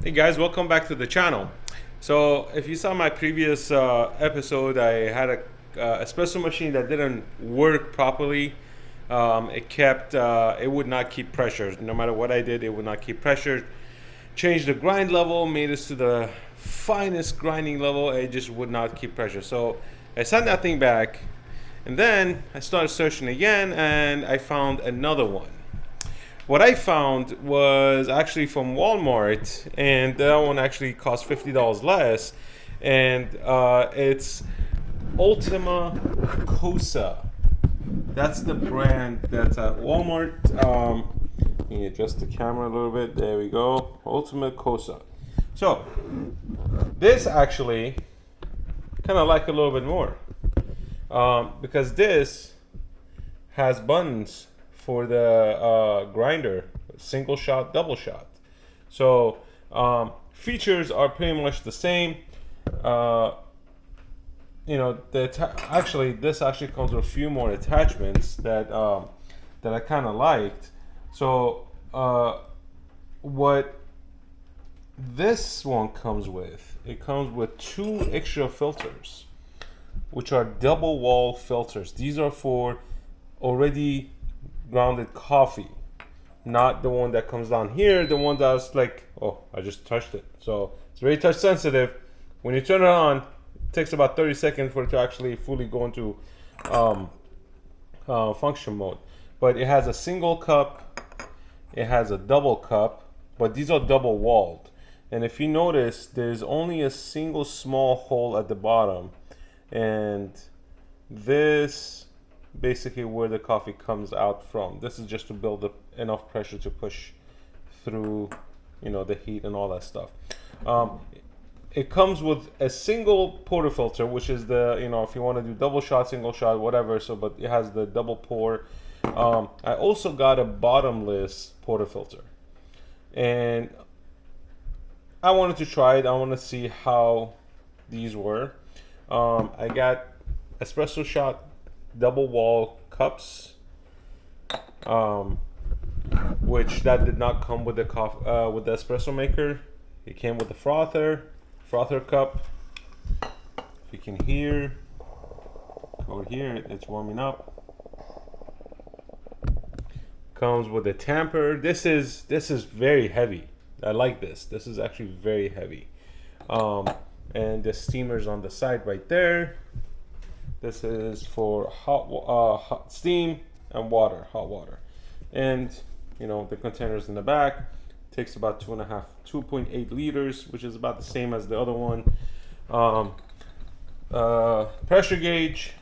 Hey guys, welcome back to the channel. So if you saw my previous episode, I had a espresso machine that didn't work properly. It would not keep pressure. No matter what I did, it would not keep pressure. Changed the grind level, made this to the finest grinding level. It just would not keep pressure. So I sent that thing back, and then I started searching again, and I found another one. What I found was actually from Walmart, and that one actually cost $50 less, and it's Ultima Cosa. That's the brand that's at Walmart. Let me adjust the camera a little bit. There we go. Ultima Cosa. So this actually kind of like a little bit more because this has buttons for the grinder, single shot, double shot. So features are pretty much the same. This actually comes with a few more attachments that I kind of liked. So what this one comes with, it comes with two extra filters, which are double wall filters. These are for already grounded coffee, not the one that comes down here, the one that's like, oh, I just touched it. So it's very touch sensitive. When you turn it on, it takes about 30 seconds for it to actually fully go into function mode. But it has a single cup, it has a double cup, but these are double walled. And if you notice, there's only a single small hole at the bottom, and this basically where the coffee comes out from. This is just to build up enough pressure to push through, the heat and all that stuff. It comes with a single portafilter, which is the, if you want to do double shot, single shot, whatever. So, but it has the double pour. I also got a bottomless portafilter, and I wanted to try it. I want to see how these were. I got espresso shot double wall cups, which that did not come with the with the espresso maker. It came with the frother cup. If you can hear over here, it's warming up. Comes with a tamper. This is very heavy. I like this. This is actually very heavy. And the steamer's on the side right there. This is for hot steam and water, hot water. And, the containers in the back. Takes about 2.8 liters, which is about the same as the other one. Pressure gauge.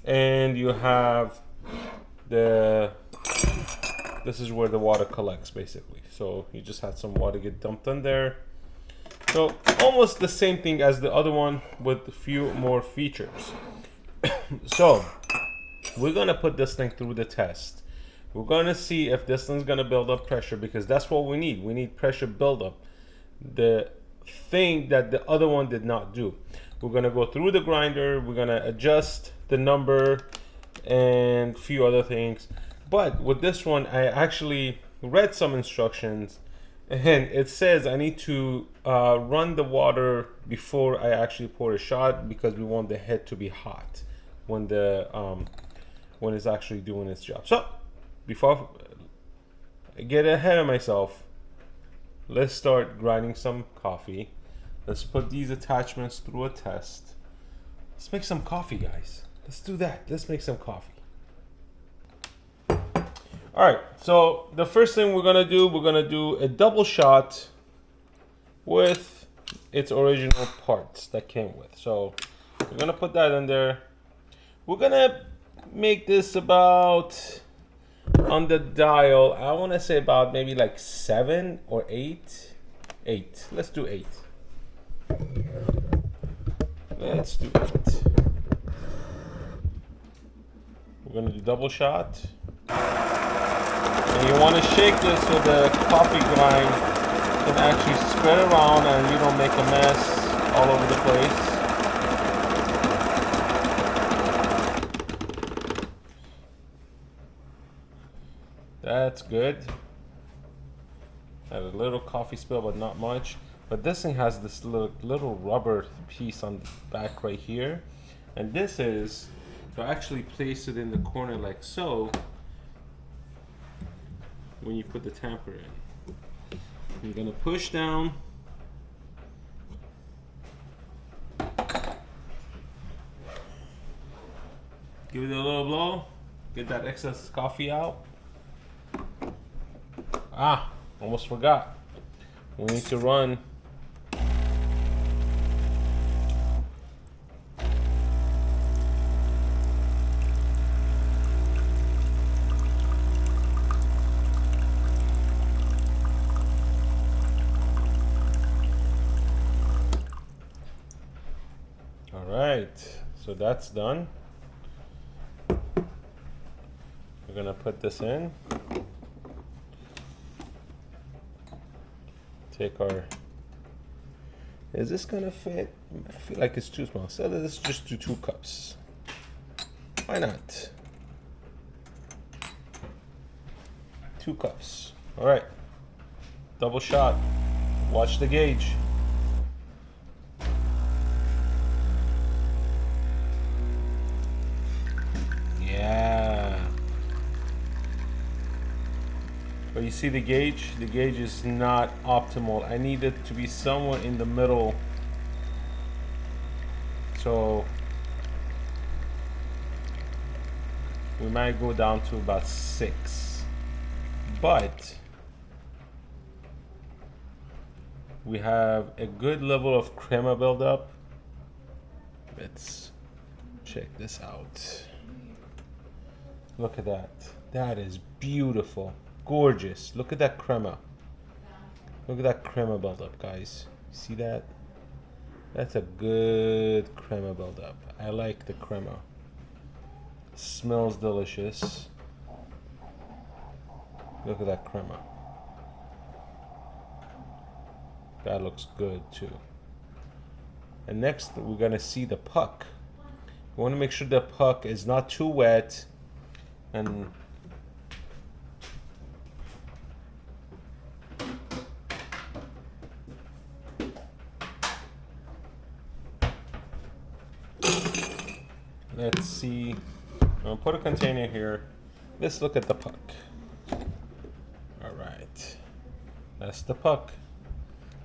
And you have this is where the water collects, basically. So you just had some water get dumped in there. So almost the same thing as the other one with a few more features. So we're gonna put this thing through the test. We're gonna see if this thing's gonna build up pressure, because that's what we need. We need pressure buildup. The thing that the other one did not do. We're gonna go through the grinder. We're gonna adjust the number and a few other things. But with this one, I actually read some instructions, and it says I need to run the water before I actually pour a shot, because we want the head to be hot when when it's actually doing its job. So before I get ahead of myself, let's start grinding some coffee. Let's put these attachments through a test. Let's make some coffee, guys. Let's do that. Let's make some coffee. All right, so the first thing we're gonna do a double shot with its original parts that came with. So we're gonna put that in there. We're gonna make this about, on the dial, I wanna say about maybe like 7 or 8. 8, let's do 8. Let's do 8. We're gonna do double shot. And you want to shake this so the coffee grind can actually spread around and you don't make a mess all over the place. That's good. Had a little coffee spill, but not much. But this thing has this little rubber piece on the back right here. And this is to actually place it in the corner like so when you put the tamper in. You're gonna push down. Give it a little blow. Get that excess coffee out. Ah, almost forgot. We need to run. All right, so that's done. We're gonna put this in. Take our, is this gonna fit? I feel like it's too small. So let's just do 2 cups. Why not? 2 cups. All right, double shot. Watch the gauge. Yeah. But you see the gauge? The gauge is not optimal. I need it to be somewhere in the middle. So we might go down to about 6. But we have a good level of crema buildup. Let's check this out. Look at that. That is beautiful. Gorgeous. Look at that crema. Look at that crema buildup, guys. See that? That's a good crema buildup. I like the crema. Smells delicious. Look at that crema. That looks good too. And next we're gonna see the puck. We want to make sure the puck is not too wet and let's see. I'll put a container here. Let's look at the puck. All right, that's the puck.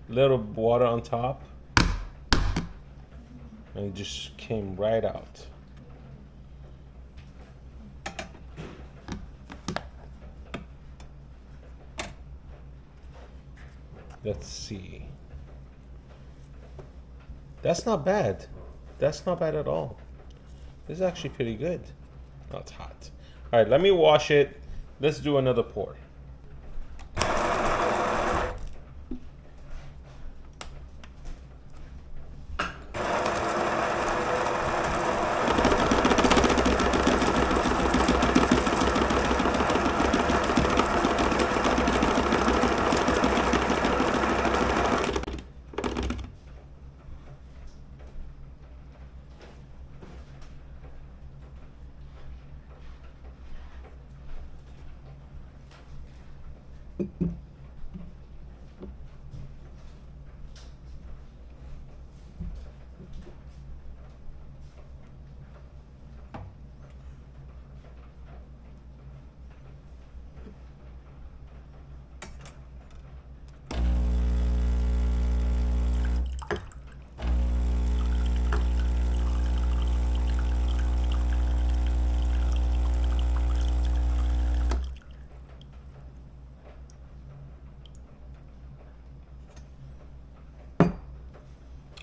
Little water on top, and it just came right out. Let's see. That's not bad. That's not bad at all. This is actually pretty good. Oh, it's hot. All right, let me wash it. Let's do another pour.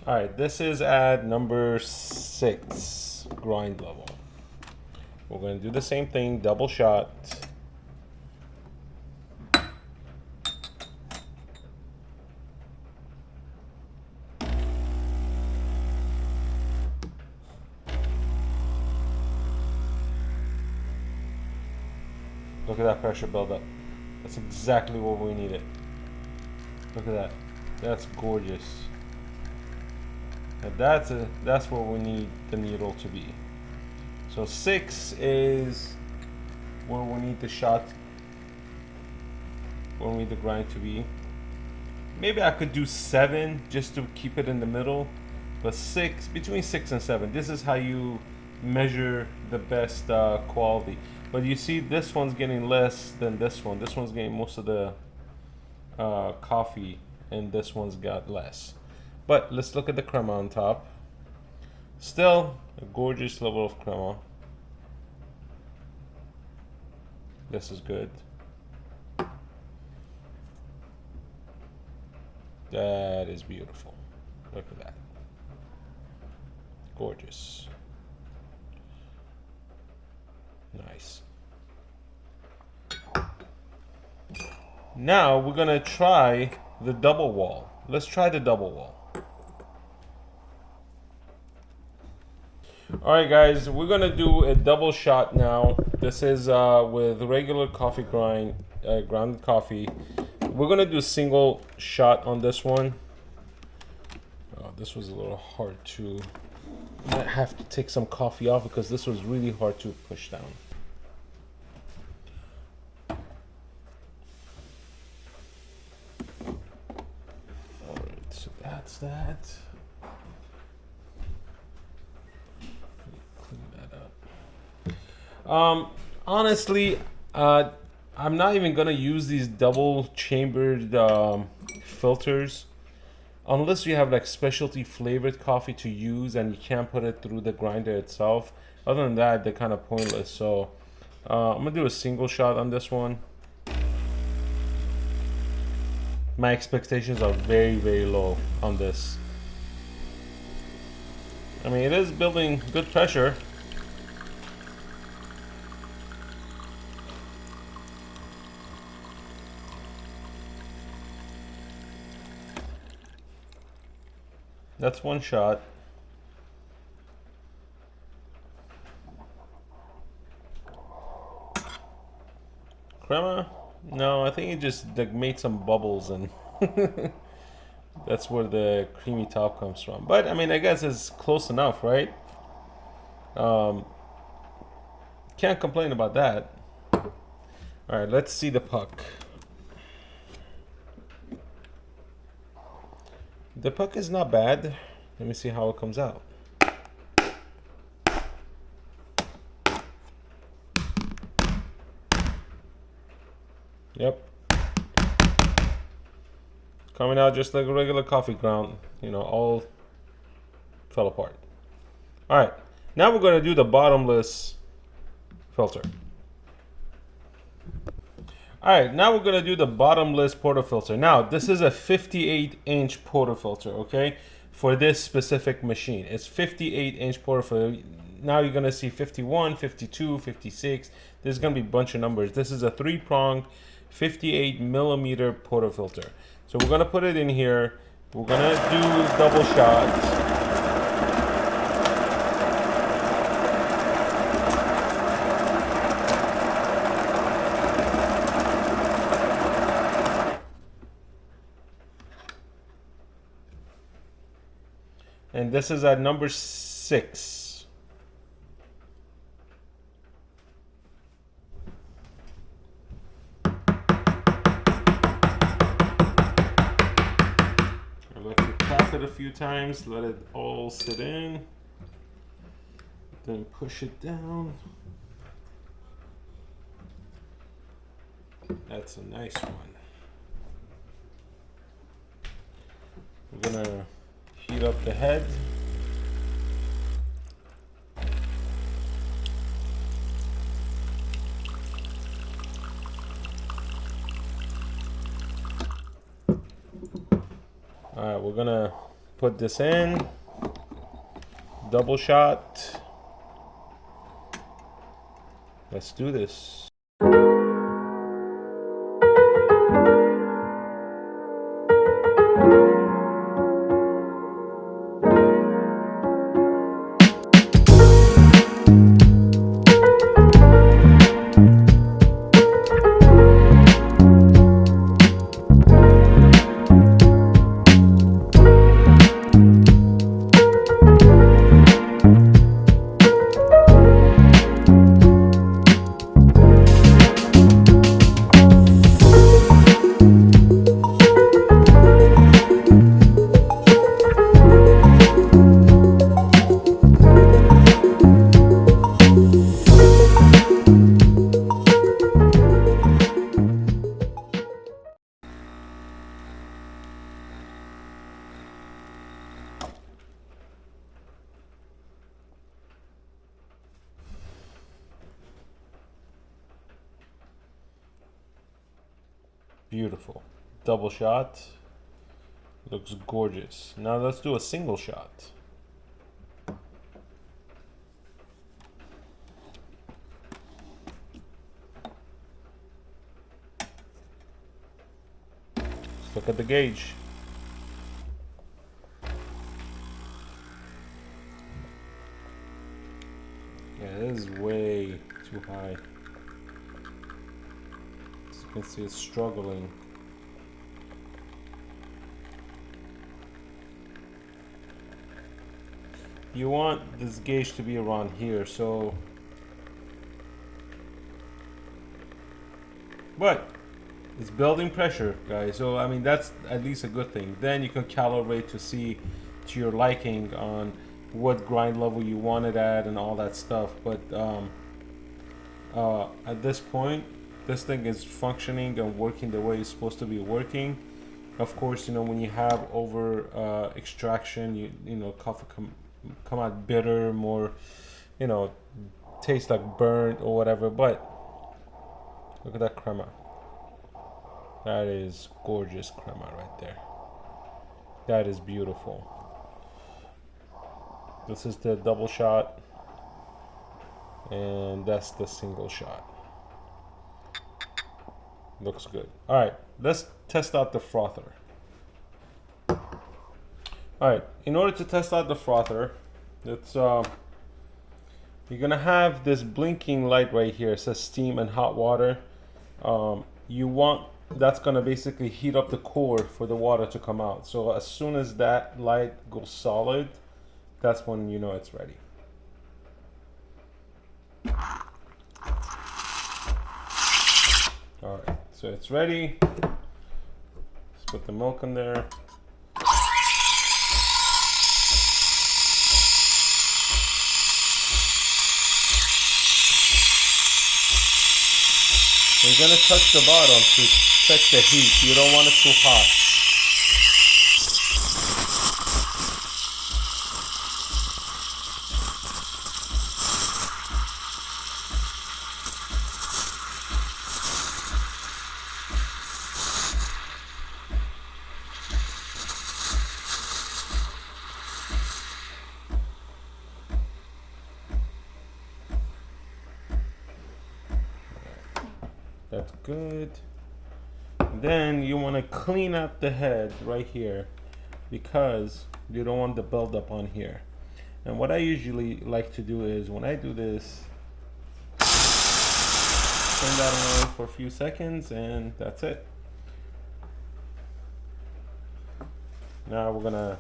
All right, this is at number 6 grind level. We're going to do the same thing, double shot. Look at that pressure buildup. That's exactly what we needed. Look at that. That's gorgeous. And that's where we need the needle to be. So 6 is where we need the shot, where we need the grind to be. Maybe I could do 7 just to keep it in the middle, but 6, between 6 and 7. This is how you measure the best quality. But you see, this one's getting less than this one. This one's getting most of the coffee, and this one's got less. But let's look at the crema on top. Still a gorgeous level of crema. This is good. That is beautiful. Look at that. Gorgeous. Nice. Now we're gonna try the double wall. Let's try the double wall. Alright guys, we're gonna do a double shot now. This is with regular coffee grounded coffee. We're gonna do a single shot on this one. Oh, this was a little hard to... I have to take some coffee off because this was really hard to push down. Alright, so that's that. Clean that up. Honestly, I'm not even gonna use these double chambered filters unless you have like specialty flavored coffee to use and you can't put it through the grinder itself. Other than that, they're kind of pointless. So I'm gonna do a single shot on this one. My expectations are very, very low on this. I mean, it is building good pressure. That's one shot. Crema? No, I think it just like made some bubbles and that's where the creamy top comes from. But I mean, I guess it's close enough, right? Can't complain about that. All right, let's see the puck. The puck is not bad. Let me see how it comes out. Yep. Coming out just like a regular coffee ground. You know, all fell apart. All right. Now we're going to do the bottomless filter. All right, now we're gonna do the bottomless portafilter. Now, this is a 58-inch portafilter, okay? For this specific machine. It's 58-inch portafilter. Now you're gonna see 51, 52, 56. There's gonna be a bunch of numbers. This is a 3-prong, 58-millimeter portafilter. So we're gonna put it in here. We're gonna do double shots. And this is at number 6. I like to tap it a few times, let it all sit in, then push it down. That's a nice one. We're gonna heat up the head. Alright, we're gonna put this in. Double shot. Let's do this. Beautiful. Double shot. Looks gorgeous. Now let's do a single shot. Let's look at the gauge. Yeah, this is way too high. As you can see, it's struggling. You want this gauge to be around here, so. But it's building pressure, guys. So I mean, that's at least a good thing. Then you can calibrate to see to your liking on what grind level you want it at and all that stuff. But at this point, this thing is functioning and working the way it's supposed to be working. Of course, you know, when you have over extraction, you know, coffee come out bitter, more, you know, taste like burnt or whatever. But look at that crema. That is gorgeous crema right there. That is beautiful. This is the double shot, and that's the single shot. Looks good. All right, let's test out the frother. All right, in order to test out the frother, it's you're gonna have this blinking light right here. It says steam and hot water. That's gonna basically heat up the core for the water to come out. So as soon as that light goes solid, that's when you know it's ready. All right, so it's ready. Let's put the milk in there. You're gonna touch the bottom to check the heat. You don't want it too hot. That's good. Then you want to clean up the head right here because you don't want the buildup on here. And what I usually like to do is when I do this, turn that on for a few seconds, and that's it. Now we're gonna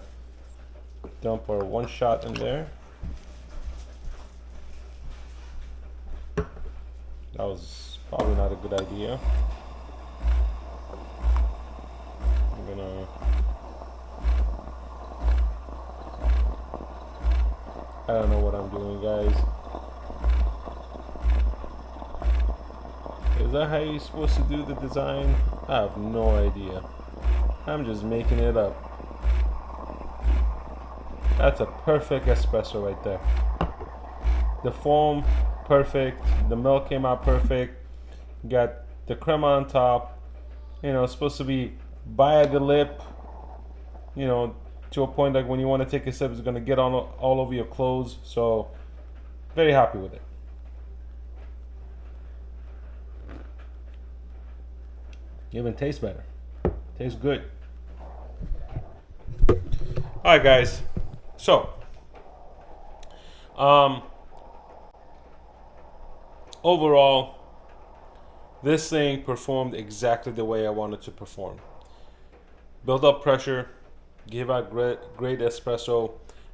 dump our one shot in there. That was probably not a good idea. I'm gonna. I don't know what I'm doing, guys. Is that how you're supposed to do the design? I have no idea. I'm just making it up. That's a perfect espresso right there. The foam, perfect. The milk came out perfect. Got the crema on top. You know, it's supposed to be by the lip. You know, to a point like when you want to take a sip, it's gonna get on all over your clothes. So, very happy with it. Even tastes better. Tastes good. All right, guys. So, overall, this thing performed exactly the way I wanted to perform. Build up pressure, give out great espresso.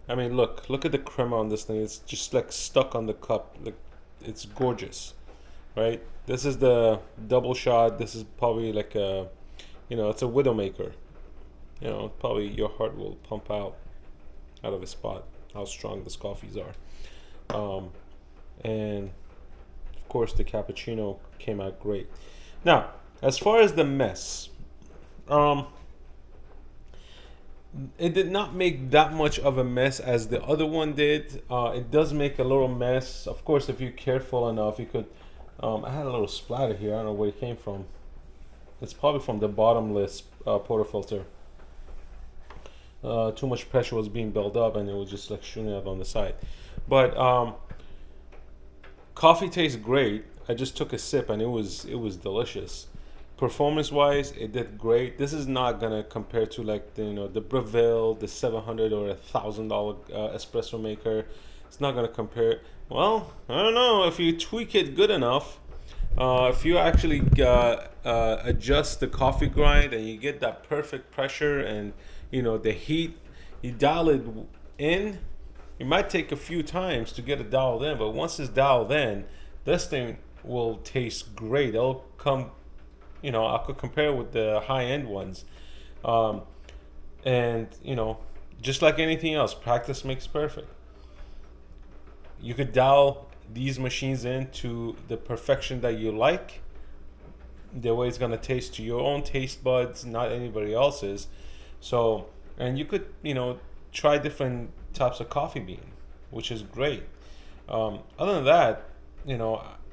I mean, look at the crema on this thing. It's just like stuck on the cup. Like, it's gorgeous, right? This is the double shot. This is probably like a, you know, it's a widowmaker. You know, probably your heart will pump out of a spot how strong these coffees are. And of course the cappuccino came out great. Now, as far as the mess, it did not make that much of a mess as the other one did. It does make a little mess. Of course, if you're careful enough, you could. I had a little splatter here. I don't know where it came from. It's probably from the bottomless portafilter. Too much pressure was being built up, and it was just like shooting out on the side. But coffee tastes great. I just took a sip, and it was delicious. Performance wise, it did great. This is not gonna compare to like the Breville, the $700 or $1,000 espresso maker. It's not gonna compare. Well, I don't know, if you tweak it good enough, if you actually adjust the coffee grind and you get that perfect pressure and the heat, you dial it in. It might take a few times to get it dialed in, but once it's dialed in, this thing will taste great. It'll come. I could compare it with the high-end ones. And, just like anything else, practice makes perfect. You could dial these machines in to the perfection that you like, the way it's going to taste to your own taste buds, not anybody else's. So, and you could, try different types of coffee bean, which is great. Other than that,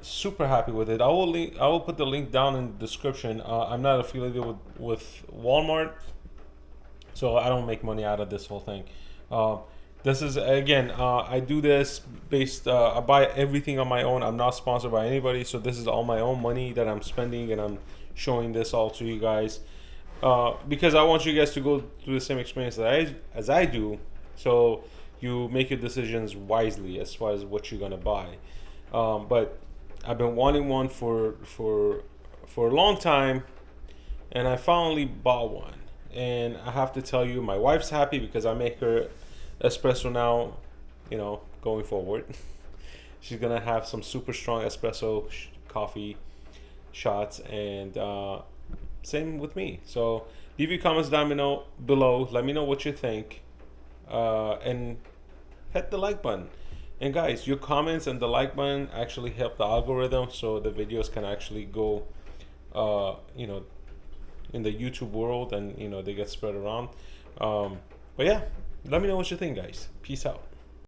super happy with it. I will put the link down in the description. I'm not affiliated with Walmart, so I don't make money out of this whole thing. This is, again, I do this based, I buy everything on my own. I'm not sponsored by anybody, so this is all my own money that I'm spending, and I'm showing this all to you guys, because I want you guys to go through the same experience as I do, so you make your decisions wisely as far as what you're gonna buy. But I've been wanting one for a long time, and I finally bought one. And I have to tell you, my wife's happy because I make her espresso now, going forward. She's gonna have some super strong espresso coffee shots, and same with me. So leave your comments down below. Let me know what you think, and hit the like button. And guys, your comments and the like button actually help the algorithm, so the videos can actually go, in the YouTube world, and they get spread around. But yeah, let me know what you think, guys. Peace out.